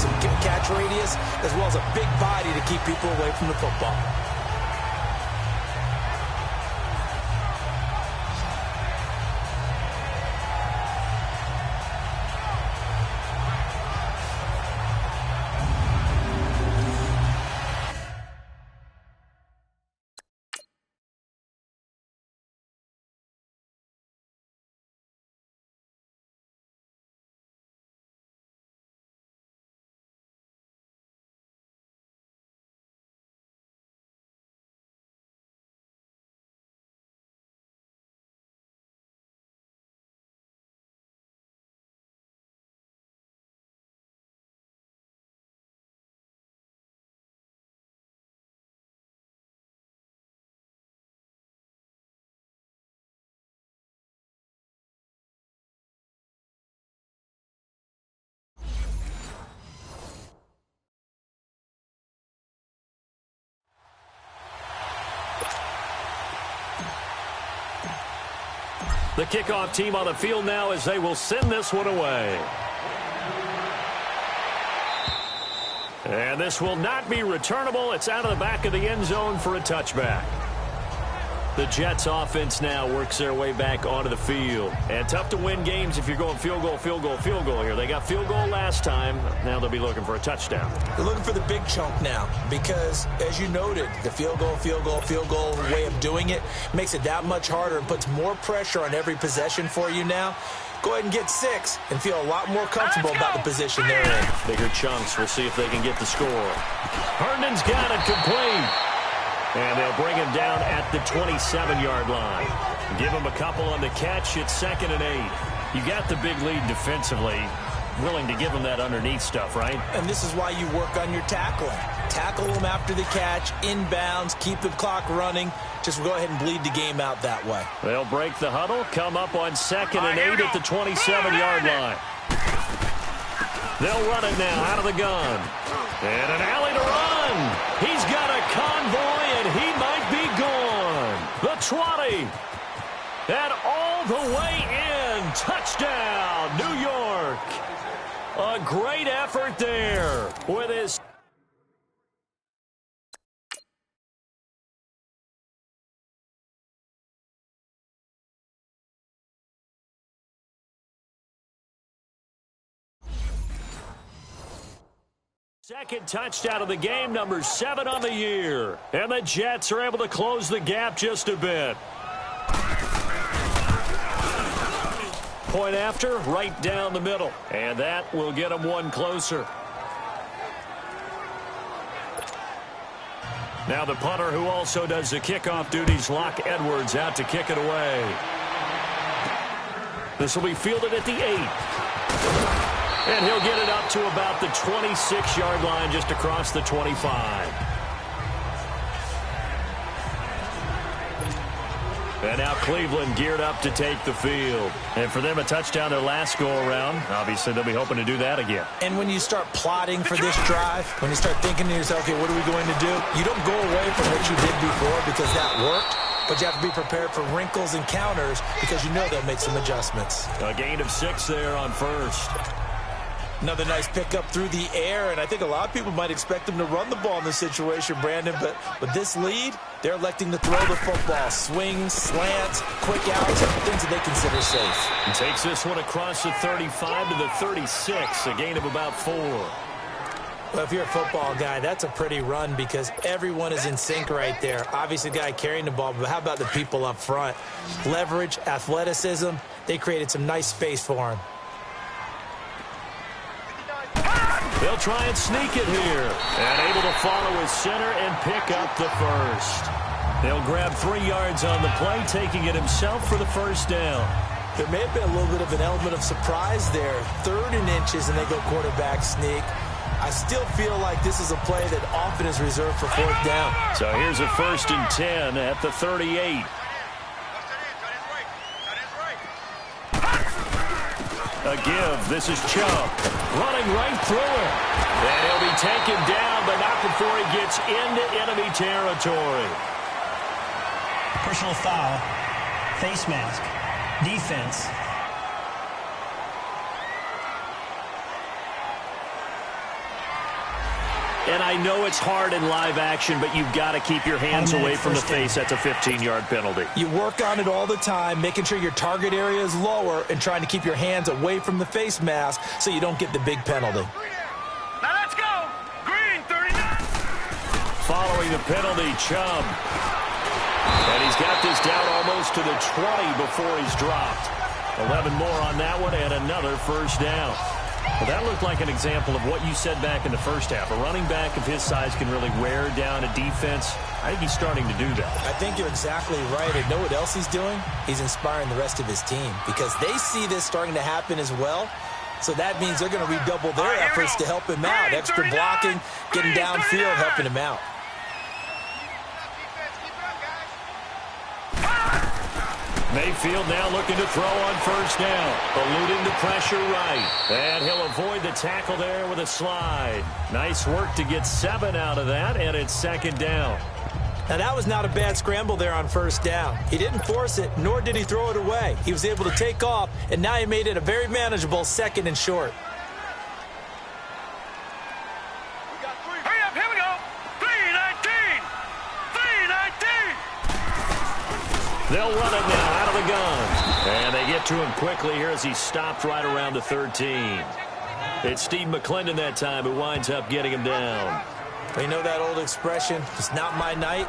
some catch radius, as well as a big body to keep people away from the football. The kickoff team on the field now as they will send this one away. And this will not be returnable. It's out of the back of the end zone for a touchback. The Jets offense now works their way back onto the field. And tough to win games if you're going field goal, field goal, field goal here. They got field goal last time. Now they'll be looking for a touchdown. They're looking for the big chunk now because, as you noted, the field goal, field goal, field goal way of doing it makes it that much harder and puts more pressure on every possession for you now. Go ahead and get 6 and feel a lot more comfortable about the position they're in. Bigger chunks. We'll see if they can get the score. Herndon's got it complete. And they'll bring him down at the 27-yard line. Give him a couple on the catch. It's 2nd and 8. You got the big lead defensively. Willing to give him that underneath stuff, right? And this is why you work on your tackling. Tackle them after the catch, inbounds, keep the clock running. Just go ahead and bleed the game out that way. They'll break the huddle, come up on 2nd and 8 at the 27-yard line. They'll run it now out of the gun. And an alley to run. He's got a convoy, and he might be gone. The 20. And all the way in. Touchdown, New York. A great effort there with his... second touchdown of the game, number 7 on the year. And the Jets are able to close the gap just a bit. Point after, right down the middle. And that will get them one closer. Now the punter who also does the kickoff duties, Locke Edwards, out to kick it away. This will be fielded at the 8. And he'll get it up to about the 26-yard line, just across the 25. And now Cleveland geared up to take the field. And for them, a touchdown their last go-around. Obviously, they'll be hoping to do that again. And when you start plotting for this drive, when you start thinking to yourself, okay, what are we going to do? You don't go away from what you did before because that worked. But you have to be prepared for wrinkles and counters because you know they'll make some adjustments. A gain of 6 there on first. Another nice pickup through the air, and I think a lot of people might expect them to run the ball in this situation, Brandon, but with this lead, they're electing to throw the football. Swings, slants, quick outs, things that they consider safe. He takes this one across the 35 to the 36, a gain of about 4. Well, if you're a football guy, that's a pretty run because everyone is in sync right there. Obviously, the guy carrying the ball, but how about the people up front? Leverage, athleticism, they created some nice space for him. They'll try and sneak it here. And able to follow his center and pick up the first. They'll grab 3 yards on the play, taking it himself for the first down. There may have been a little bit of an element of surprise there. 3rd and inches, and they go quarterback sneak. I still feel like this is a play that often is reserved for 4th down. So here's a 1st and 10 at the 38. A give. This is Chubb running right through it. And he'll be taken down, but not before he gets into enemy territory. Personal foul, face mask, defense. And I know it's hard in live action, but you've got to keep your hands away from the face. That's a 15-yard penalty. You work on it all the time, making sure your target area is lower and trying to keep your hands away from the face mask so you don't get the big penalty. Now let's go. Green, 39. Following the penalty, Chubb. And he's got this down almost to the 20 before he's dropped. 11 more on that one and another first down. Well, that looked like an example of what you said back in the first half. A running back of his size can really wear down a defense. I think he's starting to do that. I think you're exactly right. And know what else he's doing? He's inspiring the rest of his team because they see this starting to happen as well. So that means they're going to redouble their efforts to help him out. Extra blocking, getting downfield, helping him out. Mayfield now looking to throw on first down. Eluding the pressure right. And he'll avoid the tackle there with a slide. Nice work to get 7 out of that, and it's second down. Now, that was not a bad scramble there on first down. He didn't force it, nor did he throw it away. He was able to take off, and now he made it a very manageable second and short. Hurry up, here we go. 3-19. 3-19. They'll run it now out of the gun. And they get to him quickly here as he stopped right around the 13. It's Steve McClendon that time who winds up getting him down. You know that old expression, it's not my night?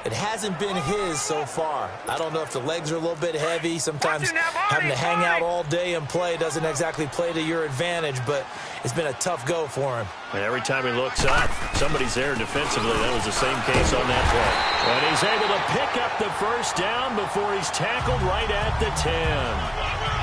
It hasn't been his so far. I don't know if the legs are a little bit heavy. Sometimes having to hang out all day and play doesn't exactly play to your advantage, but it's been a tough go for him. And every time he looks up, somebody's there defensively. That was the same case on that play. And he's able to pick up the first down before he's tackled right at the 10.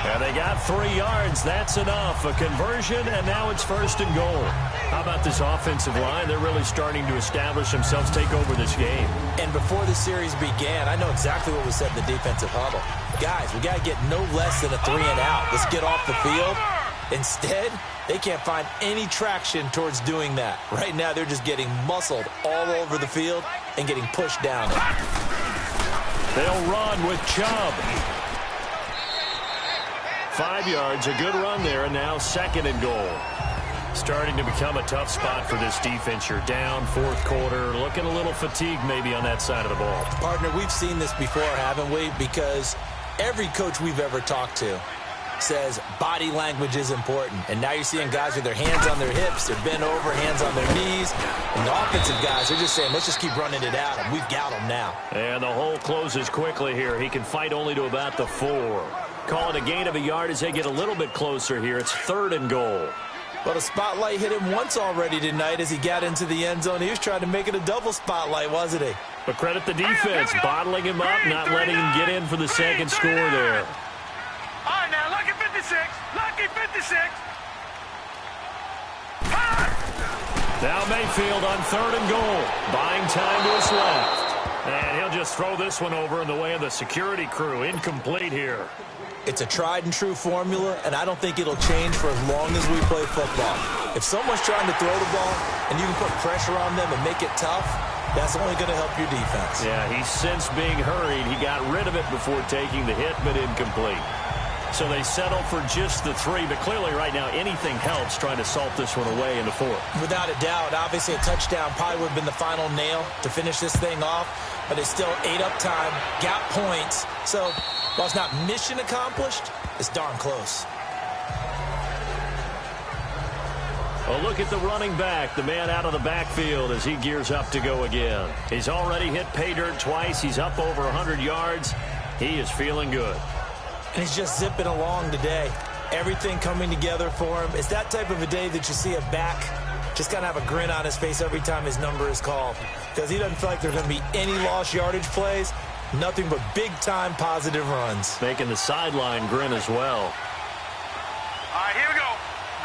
And they got 3 yards. That's enough. A conversion, and now it's first and goal. How about this offensive line? They're really starting to establish themselves, take over this game. And before the series began, I know exactly what was said in the defensive huddle. Guys, we got to get no less than a 3 and out. Let's get off the field. Instead, they can't find any traction towards doing that. Right now, they're just getting muscled all over the field and getting pushed down. They'll run with Chubb. 5 yards, a good run there, and now second and goal. Starting to become a tough spot for this defense. You're down, fourth quarter, looking a little fatigued maybe on that side of the ball. Partner, we've seen this before, haven't we? Because every coach we've ever talked to says body language is important. And now you're seeing guys with their hands on their hips, they're bent over, hands on their knees. And the offensive guys are just saying, let's just keep running it out, and we've got them now. And the hole closes quickly here. He can fight only to about the 4. Call it a gain of a yard as they get a little bit closer here. It's third and goal. Well, the spotlight hit him once already tonight as he got into the end zone. He was trying to make it a double spotlight, wasn't he? But credit the defense, bottling him up, not letting him get in for the second score there. All right, now, lucky 56. Lucky 56. Now Mayfield on third and goal. Buying time to his left. And he'll just throw this one over in the way of the security crew. Incomplete here. It's a tried-and-true formula, and I don't think it'll change for as long as we play football. If someone's trying to throw the ball and you can put pressure on them and make it tough, that's only going to help your defense. Yeah, he's since being hurried. He got rid of it before taking the hit, but incomplete. So they settle for just the 3, but clearly right now anything helps trying to salt this one away in the 4th. Without a doubt, obviously a touchdown probably would have been the final nail to finish this thing off, but it's still ate up time, got points. So while it's not mission accomplished, it's darn close. A look at the running back, the man out of the backfield as he gears up to go again. He's already hit pay dirt twice. He's up over 100 yards. He is feeling good. And he's just zipping along today. Everything coming together for him. It's that type of a day that you see a back just kind of have a grin on his face every time his number is called. Because he doesn't feel like there's going to be any lost yardage plays. Nothing but big-time positive runs. Making the sideline grin as well. All right, here we go.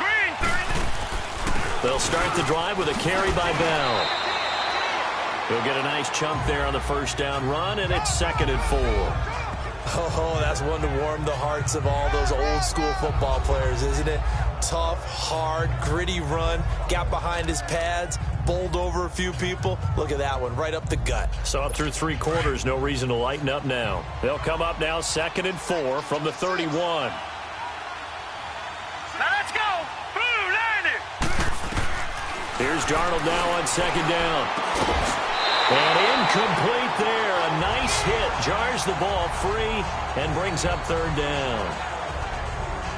Green, 30. They'll start the drive with a carry by Bell. He'll get a nice chunk there on the first down run, and it's second and 4. Oh, that's one to warm the hearts of all those old-school football players, isn't it? Tough, hard, gritty run. Got behind his pads, bowled over a few people. Look at that one, right up the gut. So up through 3 quarters, no reason to lighten up now. They'll come up now second and 4 from the 31. Now let's go. Blue, 90. Here's Darnold now on second down. And incomplete there. A nice hit. Jars the ball free and brings up third down.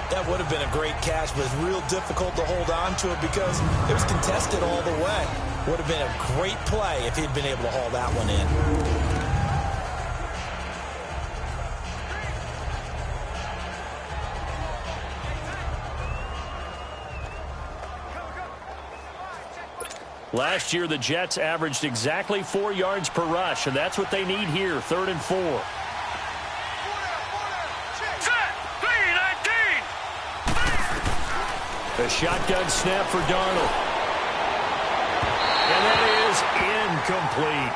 That would have been a great catch, but it's real difficult to hold on to it because it was contested all the way. Would have been a great play if he'd been able to haul that one in. Last year, the Jets averaged exactly 4 yards per rush, and that's what they need here, 3rd and 4. A shotgun snap for Darnold. And that is incomplete.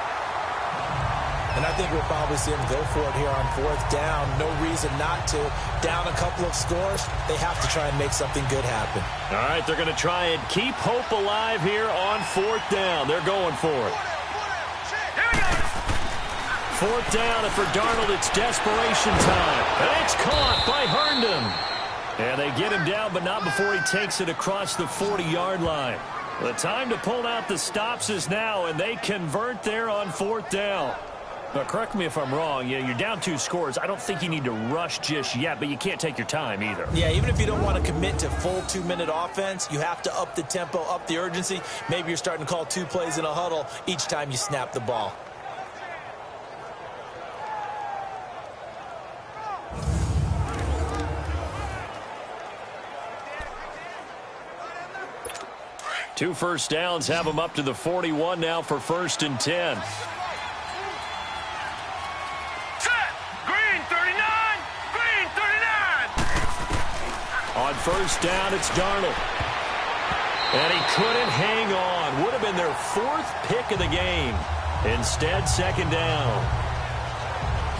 And I think we'll probably see him go for it here on 4th down. No reason not to. Down a couple of scores, they have to try and make something good happen. All right, they're going to try and keep hope alive here on 4th down. They're going for it. 4th down, and for Darnold, it's desperation time. And it's caught by Herndon. And they get him down, but not before he takes it across the 40-yard line. The time to pull out the stops is now, and they convert there on 4th down. Now, correct me if I'm wrong. Yeah, you're down 2 scores. I don't think you need to rush just yet, but you can't take your time either. Yeah, even if you don't want to commit to full 2-minute offense, you have to up the tempo, up the urgency. Maybe you're starting to call 2 plays in a huddle each time you snap the ball. Two first downs have them up to the 41 now for 1st and 10. Set! Green 39! Green 39! On 1st down, it's Darnold. And he couldn't hang on. Would have been their 4th pick of the game. Instead, 2nd down.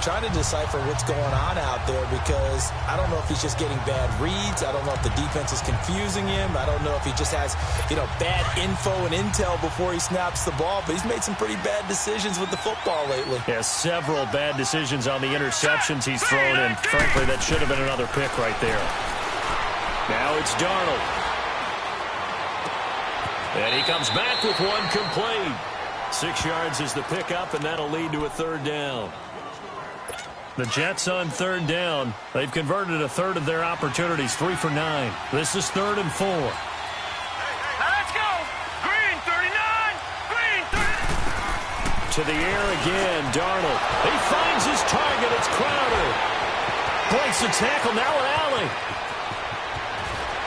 Trying to decipher what's going on out there because I don't know if he's just getting bad reads. I don't know if the defense is confusing him. I don't know if he just has, bad info and intel before he snaps the ball. But he's made some pretty bad decisions with the football lately. Yeah, several bad decisions on the interceptions he's thrown in. Frankly, that should have been another pick right there. Now it's Darnold. And he comes back with one complete. 6 yards is the pickup, and that'll lead to a 3rd down. The Jets on 3rd down. They've converted a third of their opportunities, 3 for 9. This is 3rd and 4. Now let's go! Green 39! Green 30! To the air again, Darnold. He finds his target. It's Crowder. Breaks the tackle, now an alley.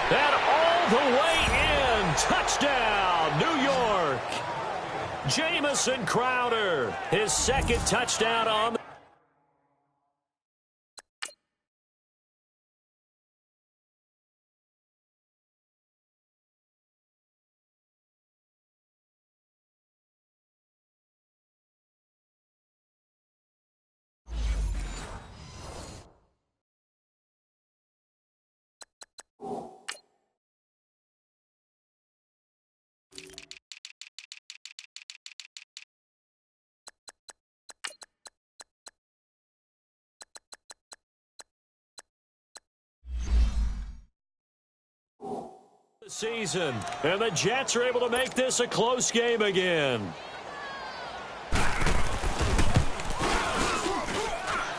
And all the way in. Touchdown, New York. Jamison Crowder, his 2nd touchdown on the season. And the Jets are able to make this a close game again.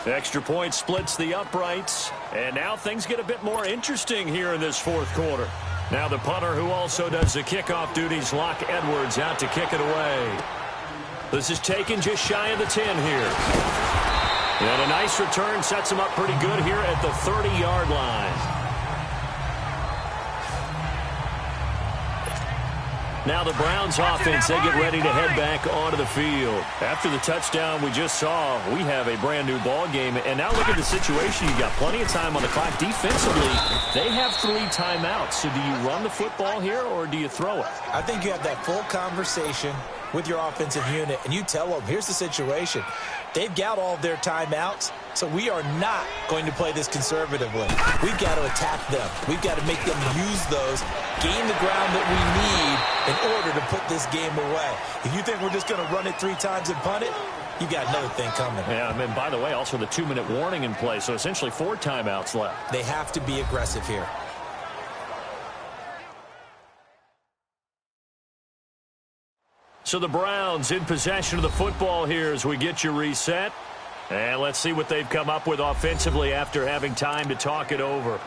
Extra point splits the uprights. And now things get a bit more interesting here in this 4th quarter. Now the punter, who also does the kickoff duties, Locke Edwards, out to kick it away. This is taken just shy of the 10 here. And a nice return sets him up pretty good here at the 30-yard line. Now the Browns offense, they get ready to head back onto the field. After the touchdown we just saw, we have a brand new ball game. And now look at the situation. You've got plenty of time on the clock. Defensively, they have 3 timeouts. So do you run the football here or do you throw it? I think you have that full conversation with your offensive unit, and you tell them, here's the situation. They've got all of their timeouts, so we are not going to play this conservatively. We've got to attack them. We've got to make them use those, gain the ground that we need in order to put this game away. If you think we're just going to run it 3 times and punt it, you got another thing coming. Yeah, and by the way, also the 2-minute warning in play, so essentially 4 timeouts left. They have to be aggressive here. So the Browns in possession of the football here as we get you reset. And let's see what they've come up with offensively after having time to talk it over.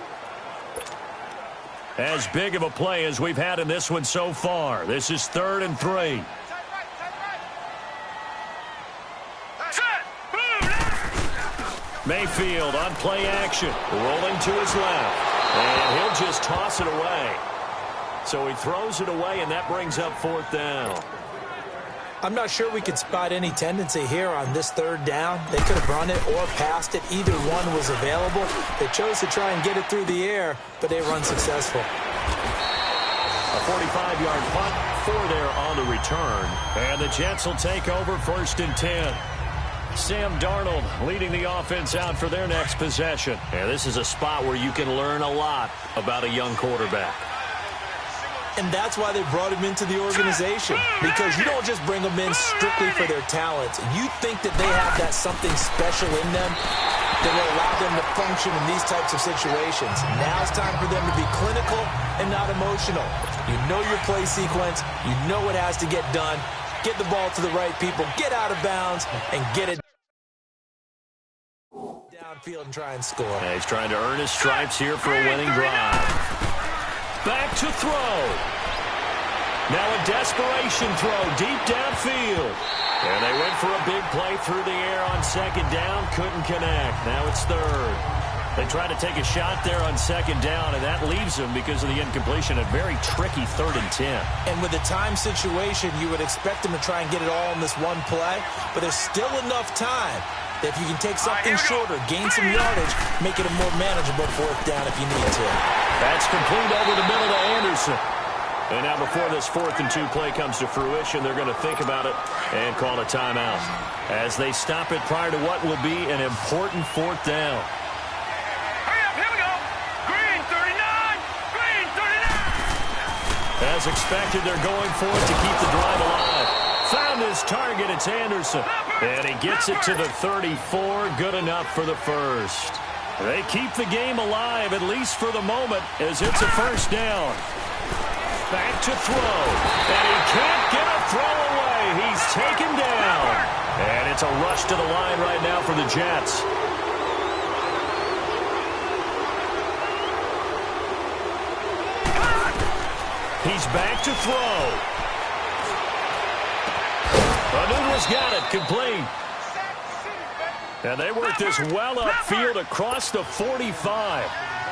As big of a play as we've had in this one so far. This is 3rd and 3. Mayfield on play action. Rolling to his left. And he'll just toss it away. So he throws it away, and that brings up 4th down. I'm not sure we could spot any tendency here on this 3rd down. They could have run it or passed it. Either one was available. They chose to try and get it through the air, but they were unsuccessful. A 45-yard punt, 4 there on the return. And the Jets will take over 1st and 10. Sam Darnold leading the offense out for their next possession. And this is a spot where you can learn a lot about a young quarterback. And that's why they brought him into the organization. Because you don't just bring them in strictly for their talent. You think that they have that something special in them that will allow them to function in these types of situations. Now it's time for them to be clinical and not emotional. You know your play sequence. You know what has to get done. Get the ball to the right people. Get out of bounds and get it downfield and try and score. Yeah, he's trying to earn his stripes here for a winning drive. Back to throw. Now a desperation throw deep downfield. And they went for a big play through the air on 2nd down. Couldn't connect. Now it's 3rd. They tried to take a shot there on 2nd down, and that leaves them because of the incompletion. A very tricky 3rd and 10. And with a time situation, you would expect them to try and get it all in this one play. But there's still enough time that if you can take something shorter, gain some yardage, make it a more manageable 4th down if you need to. That's complete over the middle to Anderson. And now before this 4th and 2 play comes to fruition, they're going to think about it and call a timeout as they stop it prior to what will be an important 4th down. Hurry up, here we go. Green 39, green 39. As expected, they're going for it to keep the drive alive. Found his target, it's Anderson. And he gets it to the 34, good enough for the first. They keep the game alive, at least for the moment, as it's a 1st down. Back to throw. And he can't get a throw away. He's taken down. And it's a rush to the line right now for the Jets. He's back to throw. Anuno's got it, complete. And they work this well upfield across the 45.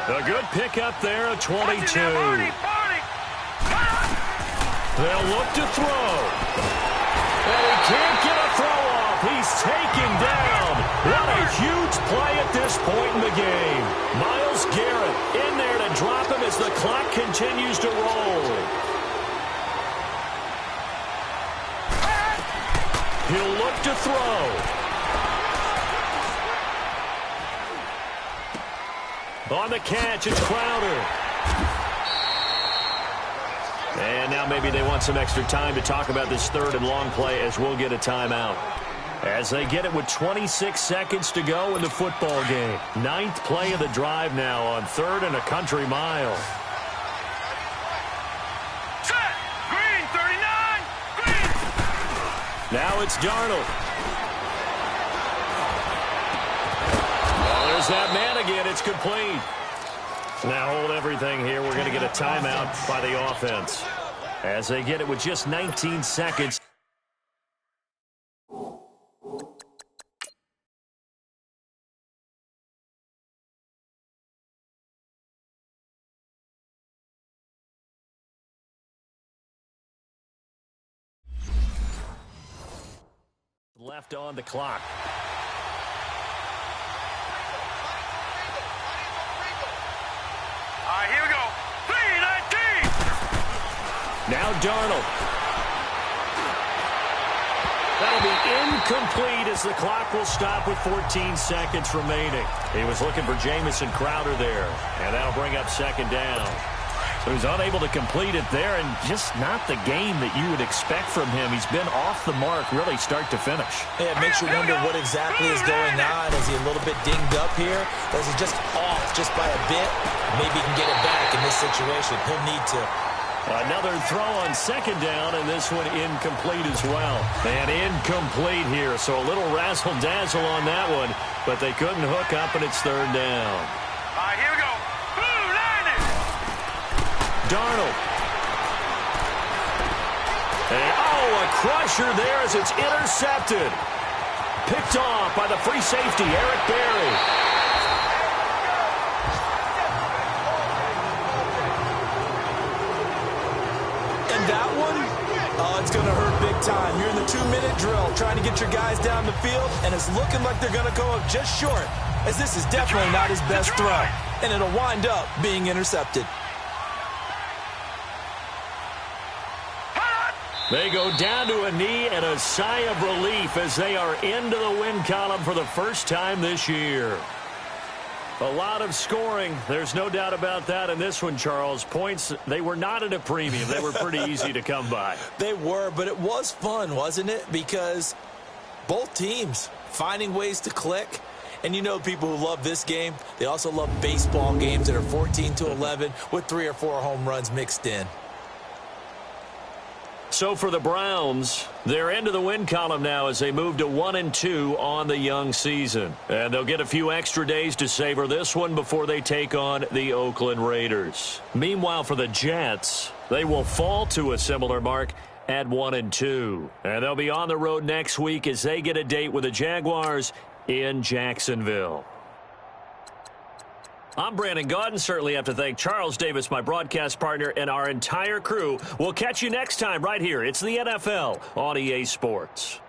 A good pickup there at 22. They'll look to throw. And he can't get a throw off. He's taken down. What a huge play at this point in the game. Myles Garrett in there to drop him as the clock continues to roll. He'll look to throw. On the catch, it's Crowder. And now maybe they want some extra time to talk about this 3rd and long play as we'll get a timeout. As they get it with 26 seconds to go in the football game. 9th play of the drive now on 3rd and a country mile. Set! Green 39, green! Now it's Darnold. Well, there's that man again. It's complete. Now hold everything here. We're going to get a timeout by the offense. As they get it with just 19 seconds. Left on the clock. All right, here we go. 3-19. Now Darnold. That'll be incomplete as the clock will stop with 14 seconds remaining. He was looking for Jamison Crowder there, and that'll bring up 2nd down. So he's unable to complete it there, and just not the game that you would expect from him. He's been off the mark really start to finish. Yeah, it makes you wonder what exactly is going on. Is he a little bit dinged up here? Or is he just off just by a bit? Maybe he can get it back in this situation. He'll need to. Another throw on second down, and this one incomplete as well. And incomplete here, so a little razzle-dazzle on that one, but they couldn't hook up, and it's third down. All right, here we go. Blue line it. Darnold. And, a crusher there as it's intercepted. Picked off by the free safety, Eric Berry. And that one, it's going to hurt big time. You're in the 2-minute drill trying to get your guys down the field, and it's looking like they're going to go up just short, as this is definitely not his best throw, and it'll wind up being intercepted. They go down to a knee and a sigh of relief as they are into the win column for the first time this year. A lot of scoring. There's no doubt about that in this one, Charles. Points, they were not at a premium. They were pretty easy to come by. They were, but it was fun, wasn't it? Because both teams finding ways to click. And you know people who love this game, they also love baseball games that are 14-11 with 3 or 4 home runs mixed in. So for the Browns, they're into the win column now as they move to 1-2 on the young season. And they'll get a few extra days to savor this one before they take on the Oakland Raiders. Meanwhile, for the Jets, they will fall to a similar mark at 1-2. And they'll be on the road next week as they get a date with the Jaguars in Jacksonville. I'm Brandon Gaudin. Certainly have to thank Charles Davis, my broadcast partner, and our entire crew. We'll catch you next time right here. It's the NFL on EA Sports.